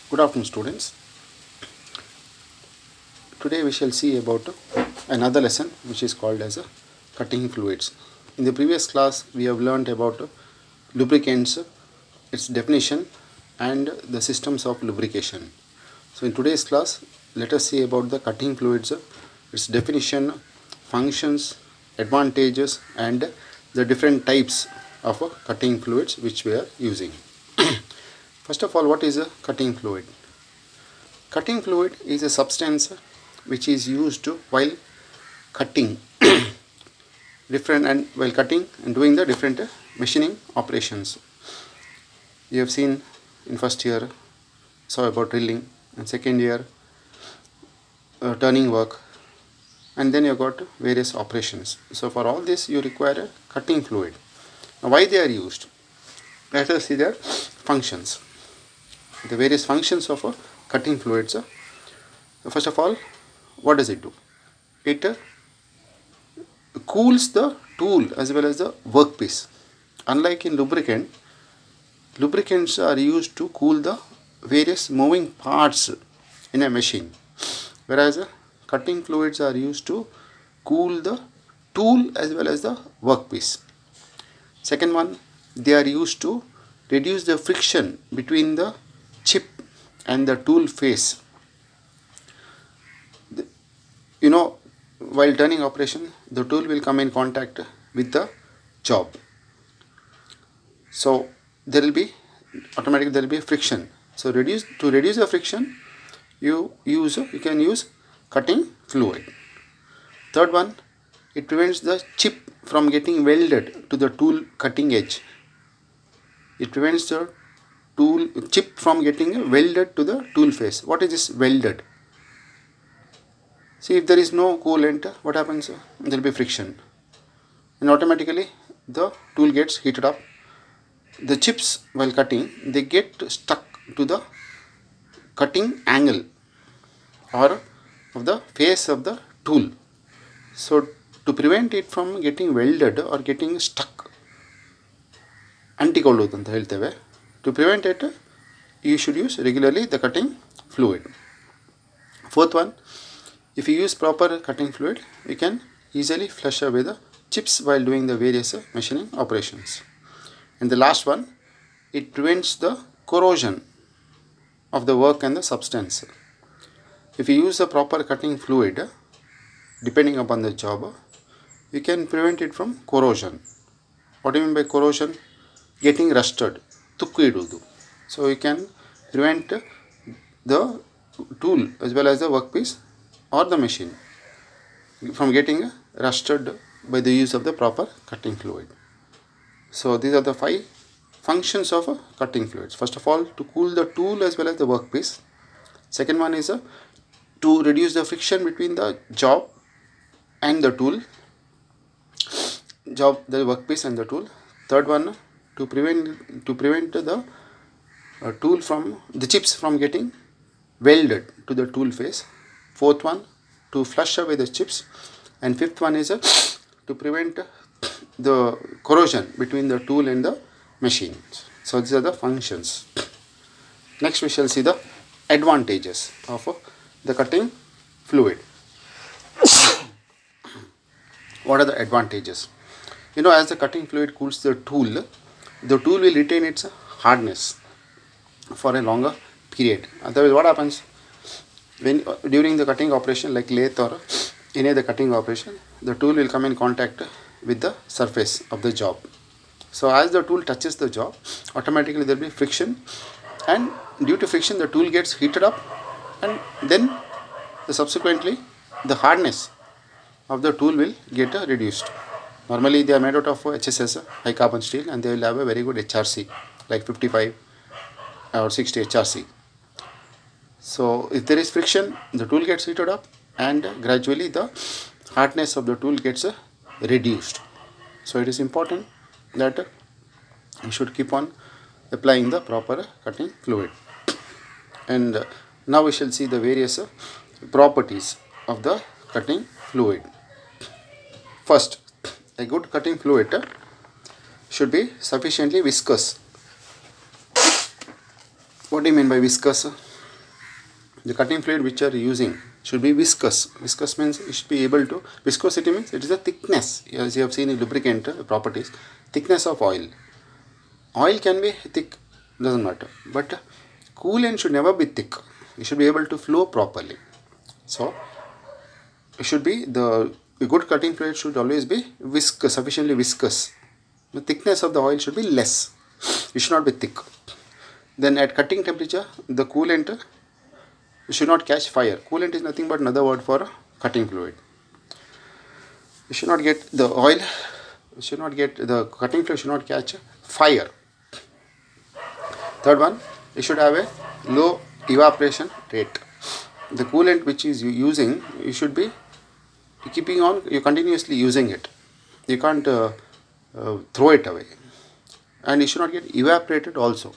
Good afternoon, students. Today we shall see about another lesson which is called as cutting fluids. In the previous class we have learned about lubricants, its definition and the systems of lubrication. So in today's class let us see about the cutting fluids, its definition, functions, advantages and the different types of cutting fluids which we are using. First of all, what is a cutting fluid? Cutting fluid is a substance which is used while cutting while cutting and doing the different machining operations. You have seen in first year saw about drilling, and second year turning work, and then you got various operations. So for all this you require a cutting fluid. Now why they are used? Let us see their functions. The various functions of a cutting fluids. First of all, what does it do? It cools the tool as well as the workpiece. Unlike in lubricants are used to cool the various moving parts in a machine, whereas cutting fluids are used to cool the tool as well as the workpiece. Second one, they are used to reduce the friction between the chip and the tool face. While turning operation, the tool will come in contact with the job. So there will be friction. So to reduce the friction, you can use cutting fluid. Third one, it prevents the chip from getting welded to the tool cutting edge. It prevents the chip from getting welded to the tool face. What is this welded? See, if there is no coolant, what happens? There will be friction, and automatically the tool gets heated up. The chips while cutting, they get stuck to the cutting angle or of the face of the tool. So to prevent it from getting welded or getting stuck, to prevent it, you should use regularly the cutting fluid. Fourth one, if you use proper cutting fluid, you can easily flush away the chips while doing the various machining operations. And the last one, it prevents the corrosion of the work and the substance. If you use a proper cutting fluid, depending upon the job, you can prevent it from corrosion. What do you mean by corrosion? Getting rusted. So you can prevent the tool as well as the workpiece or the machine from getting rusted by the use of the proper cutting fluid. So these are the 5 functions of cutting fluids. First of all, to cool the tool as well as the workpiece. Second one is to reduce the friction between the job and the tool, the workpiece and the tool. Third one, to prevent the tool from the chips from getting welded to the tool face. Fourth one, to flush away the chips. And fifth one is to prevent the corrosion between the tool and the machine. So these are the functions. Next we shall see the advantages of the cutting fluid. What are the advantages? As the cutting fluid cools the tool will retain its hardness for a longer period. Otherwise, what happens when during the cutting operation, like lathe or any other cutting operation, the tool will come in contact with the surface of the job. So as the tool touches the job, automatically there will be friction, and due to friction the tool gets heated up, and then subsequently the hardness of the tool will get reduced. Normally they are made out of HSS, high carbon steel, and they will have a very good HRC like 55 or 60 HRC. So if there is friction, the tool gets heated up and gradually the hardness of the tool gets reduced. So it is important that you should keep on applying the proper cutting fluid. And now we shall see the various properties of the cutting fluid. First, a good cutting fluid should be sufficiently viscous. What do you mean by viscous? the cutting fluid which you are using should be viscous. Viscous means you should be able to, viscosity means it is the thickness, as you have seen in lubricant properties, thickness of oil. Oil can be thick, doesn't matter, but coolant should never be thick. It should be able to flow properly. So it should be, the good cutting fluid should always be viscous, sufficiently viscous. The thickness of the oil should be less. It should not be thick. Then at cutting temperature, the coolant should not catch fire. Coolant is nothing but another word for cutting fluid. You should not get the oil, should not get the cutting fluid should not catch fire. Third one, you should have a low evaporation rate. The coolant which is you using, you should be keeping on, you continuously using it. You can't throw it away, and it should not get evaporated also.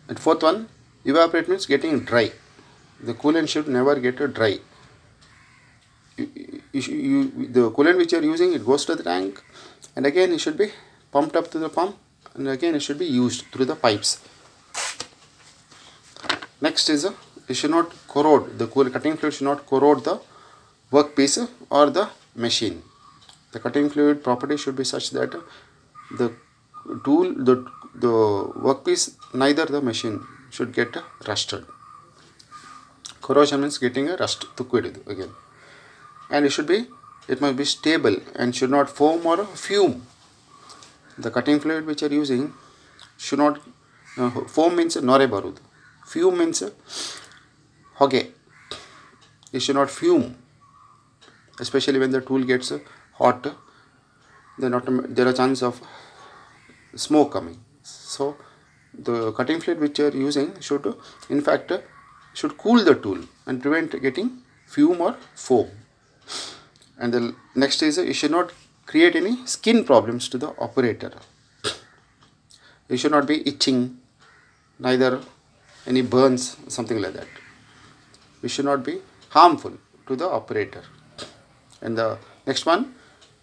And fourth one, evaporate means getting dry. The coolant should never get dry. The coolant which you are using, it goes to the tank, and again it should be pumped up to the pump, and again it should be used through the pipes. Next is it should not corrode, the cutting fluid should not corrode the workpiece or the machine. The cutting fluid property should be such that the tool, the workpiece, neither the machine should get rusted. Corrosion means getting a rust, tukkuidu again. And it must be stable and should not foam or fume. The cutting fluid which you are using should not, foam means nore barud. Fume means hoge. It should not fume, especially when the tool gets hot. Then there are chances of smoke coming. So the cutting fluid which you are using should, in fact, should cool the tool and prevent getting fume or foam. And the next is you should not create any skin problems to the operator. You should not be itching, neither any burns, something like that. It should not be harmful to the operator. And the next one,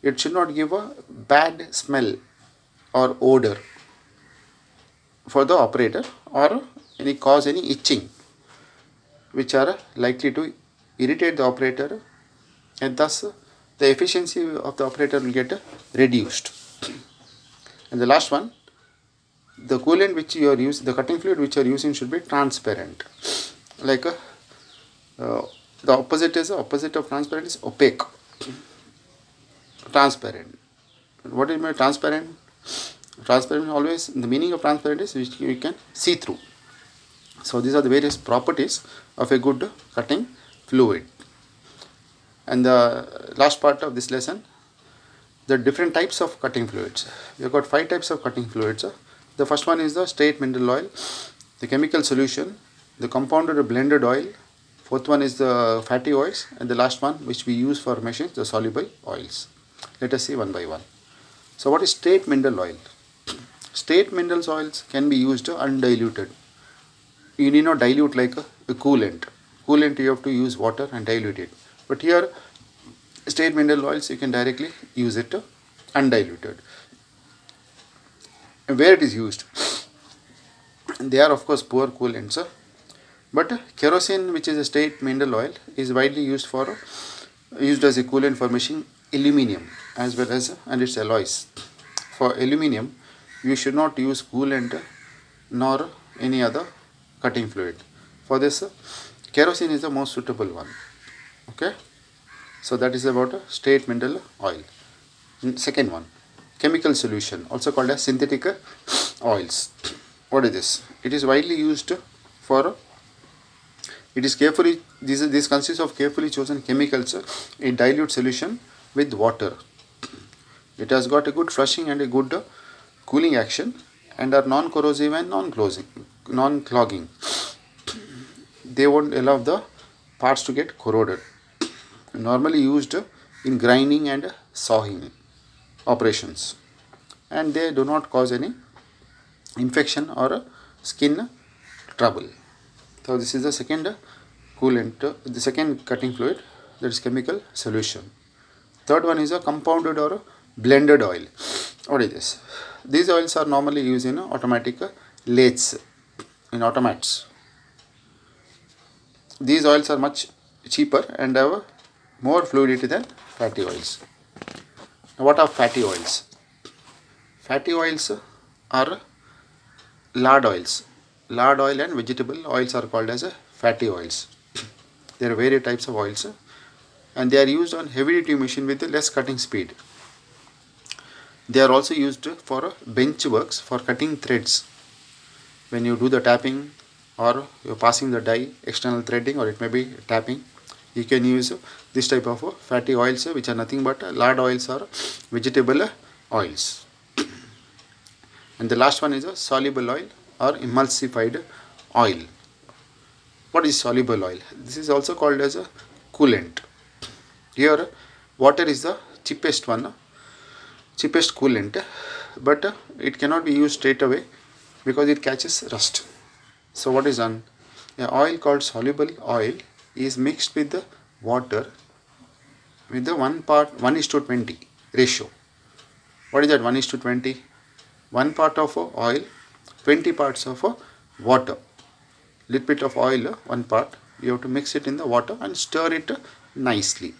it should not give a bad smell or odor for the operator, or cause any itching which are likely to irritate the operator, and thus the efficiency of the operator will get reduced. And the last one, the coolant which you are using, the cutting fluid which you are using should be transparent. Like the opposite of transparent is opaque. Transparent. What do you mean transparent? Transparent always, the meaning of transparent is which you can see through. So these are the various properties of a good cutting fluid. And the last part of this lesson, the different types of cutting fluids. We have got 5 types of cutting fluids. The first one is the straight mineral oil, the chemical solution, the compounded or blended oil. Fourth one is the fatty oils, and the last one which we use for machines, the soluble oils. Let us see one by one. So what is straight mineral oil? Straight mineral oils can be used undiluted. You need not dilute like a coolant. Coolant you have to use water and dilute it. But here straight mineral oils you can directly use it undiluted. And where it is used? They are of course poor coolants. But kerosene, which is a straight mineral oil, is widely used as a coolant for machining aluminium as well as and its alloys. For aluminium, you should not use coolant nor any other cutting fluid. For this, kerosene is the most suitable one. Okay, so that is about a straight mineral oil. Second one, chemical solution, also called as synthetic oils. What is this? It is widely used for, it is carefully, this consists of carefully chosen chemicals in dilute solution with water. It has got a good flushing and a good cooling action, and are non-corrosive and non-clogging. They won't allow the parts to get corroded. Normally used in grinding and sawing operations, and they do not cause any infection or skin trouble. So this is the second coolant, the second cutting fluid, that is chemical solution. Third one is a compounded or blended oil. What is this? These oils are normally used in automatic lathes, in automats. these oils are much cheaper and have more fluidity than fatty oils. Now, what are fatty oils? Fatty oils are lard oils. Lard oil and vegetable oils are called as fatty oils. There are various types of oils and they are used on heavy duty machine with less cutting speed. They are also used for bench works for cutting threads. When you do the tapping or you're passing the die, external threading, or it may be tapping, you can use this type of fatty oils, which are nothing but lard oils or vegetable oils. And the last one is a soluble oil or emulsified oil. What is soluble oil? This is also called as a coolant. Here water is the cheapest one, cheapest coolant, but it cannot be used straight away because it catches rust. So what is done? An oil called soluble oil is mixed with the water with the 1:20 ratio. What is that 1:20? 1 part of oil, 20 parts of water. Little bit of oil, 1 part. You have to mix it in the water and stir it nicely.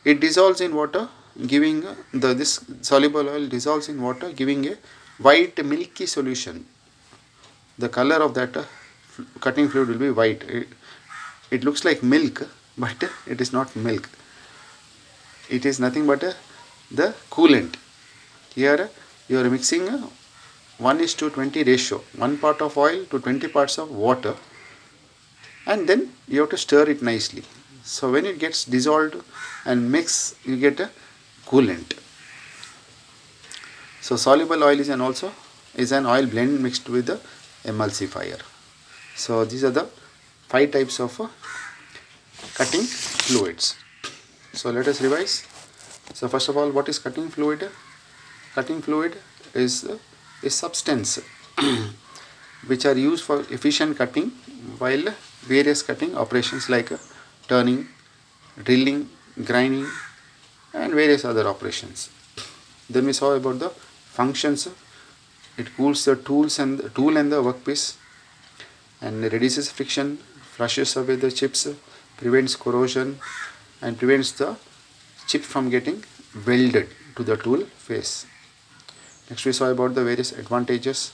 It dissolves in water, giving this soluble oil dissolves in water, giving a white milky solution. The color of that cutting fluid will be white. It looks like milk, but it is not milk. It is nothing but the coolant. Here you are mixing 1:20 ratio, 1 part of oil to 20 parts of water, and then you have to stir it nicely. So when it gets dissolved and mix, you get a coolant. So soluble oil is an oil blend mixed with the emulsifier. So these are the 5 types of cutting fluids. So let us revise. So first of all, what is cutting fluid? Cutting fluid is a substance which are used for efficient cutting while various cutting operations like turning, drilling, grinding and various other operations. Then we saw about the functions. It cools the tool and the workpiece and reduces friction, flushes away the chips, prevents corrosion and prevents the chip from getting welded to the tool face. Next we saw about the various advantages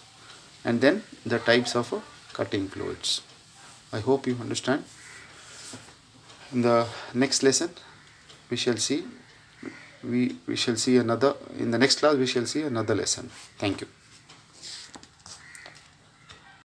and then the types of cutting fluids. I hope you understand. In the next lesson we shall see another, in the next class we shall see another lesson. Thank you.